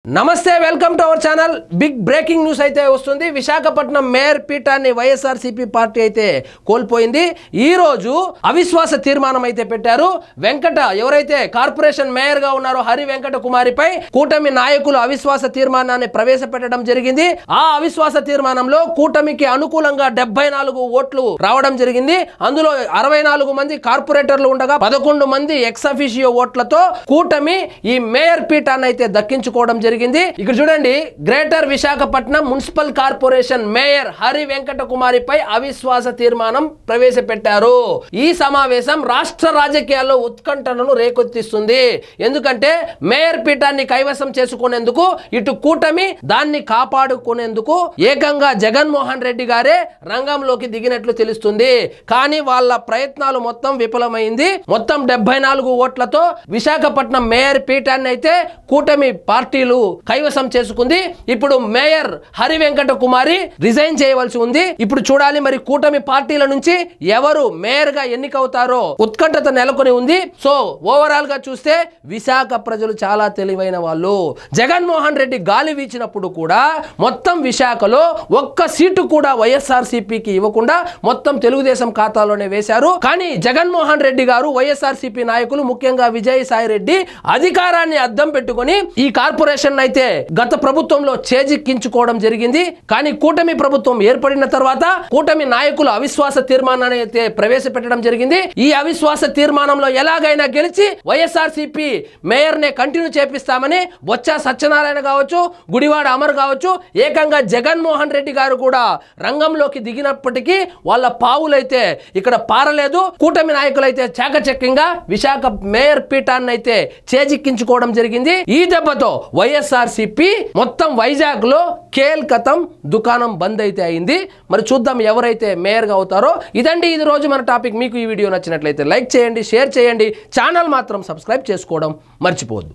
నమస్తే welcome to our channel big breaking news అయితే వస్తుంది విశాఖపట్నం మేయర్ పీఠాన్ని వైఎస్ఆర్సీపీ పార్టీ అయితే కోల్పోయింది ఈ రోజు అవిశ్వాస తీర్మానం అయితే పెట్టారు వెంకట ఎవరైతే కార్పొరేషన్ మేయర్ గా ఉన్నారో హరి వెంకట కుమారిపై కూటమి నాయకులు అవిశ్వాస తీర్మానాన్ని ప్రవేశపెట్టడం జరిగింది ఆ అవిశ్వాస తీర్మానంలో కూటమికి అనుకూలంగా 74 ఓట్లు రావడం జరిగింది అందులో 64 మంది కార్పొరేటర్లు ఉండగా 11 మంది ఎక్స్ అఫిషియో ఓట్లతో కూటమి ఈ మేయర్ పీఠాన్ని అయితే దక్కించుకోవడం జరిగింది ఇక్కడ చూడండి greater Visakhapatnam municipal corporation mayor Hari Venkata కుమారిపై అవిశ్వాస తీర్మానం ప్రవేశపెట్టారు ఈ సమావేశం రాష్ట్ర రాజకీయాల్లో ఉత్కంఠను రేకెత్తిస్తుంది ఎందుకంటే మేయర్ పీఠాన్ని కైవసం చేసుకునేందుకు ఇటు కూటమి దాన్ని కాపాడుకునేందుకు ఏకంగా జగన్మోహన్ రెడ్డి గారే రంగంలోకి దిగినట్లు తెలుస్తుంది కానీ వాళ్ళ ప్రయత్నాలు మొత్తం విఫలమైంది మొత్తం 74 ఓట్లతో విశాఖపట్నం మేయర్ పీఠాన్ని అయితే కూటమి పార్టీలు కైవసం చేసుకుంది ఇప్పుడు మేయర్ హరి వెంకట కుమారి రిజైన్ చేయవలసి ఉంది ఇప్పుడు చూడాలి మరి కూటమి పార్టీల నుంచి ఎవరు మేయర్ గా ఎన్నికవుతారో ఉత్కంఠత నెలకొని ఉంది సో ఓవరాల్ గా చూస్తే విశాఖ ప్రజలు చాలా తెలివైన వాళ్ళు జగన్మోహన్ రెడ్డి గాలి వీచినప్పుడు కూడా మొత్తం విశాఖలో ఒక్క సీటు కూడా వైఎస్ఆర్సీపీకి ఇవ్వకుండా మొత్తం తెలుగుదేశం ఖాతాలోనే వేశారు కానీ జగన్మోహన్ రెడ్డి గారు వైఎస్ఆర్సీపీ నాయకులు ముఖ్యంగా విజయసాయి రెడ్డి అధికారాన్ని అద్దం పెట్టుకొని ఈ కార్పొరేషన్ అయితే గత ప్రభుత్వంలో చేజిక్కించుకోవడం జరిగింది కానీ కూటమి ప్రభుత్వం ఏర్పడిన తర్వాత కూటమి నాయకులు అవిశ్వాస తీర్మానాన్ని అయితే ప్రవేశపెట్టడం జరిగింది ఈ అవిశ్వాస తీర్మానంలో ఎలాగైనా గెలిచి వైఎస్ఆర్సీపీ మేయర్ నే కంటిన్యూ చేపిస్తామని బొత్స సత్యనారాయణ కావచ్చు గుడివాడ అమర్ కావచ్చు ఏకంగా జగన్మోహన్ రెడ్డి గారు కూడా రంగంలోకి దిగినప్పటికీ వాళ్ళ పావులైతే ఇక్కడ పారలేదు కూటమి నాయకులైతే చాకచక్యంగా విశాఖ మేయర్ పీఠాన్ని అయితే చేజిక్కించుకోవడం జరిగింది ఈ దెబ్బతో వైఎస్ఆర్సీపీ మొత్తం వైజాగ్ లో కేల్కతం దుకాణం బంద్ అయితే అయింది మరి చూద్దాం ఎవరైతే మేయర్ గా అవుతారో ఇదండి ఈ రోజు మన టాపిక్ మీకు ఈ వీడియో నచ్చినట్లయితే లైక్ చేయండి షేర్ చేయండి ఛానల్ మాత్రం సబ్స్క్రైబ్ చేసుకోవడం మర్చిపోవద్దు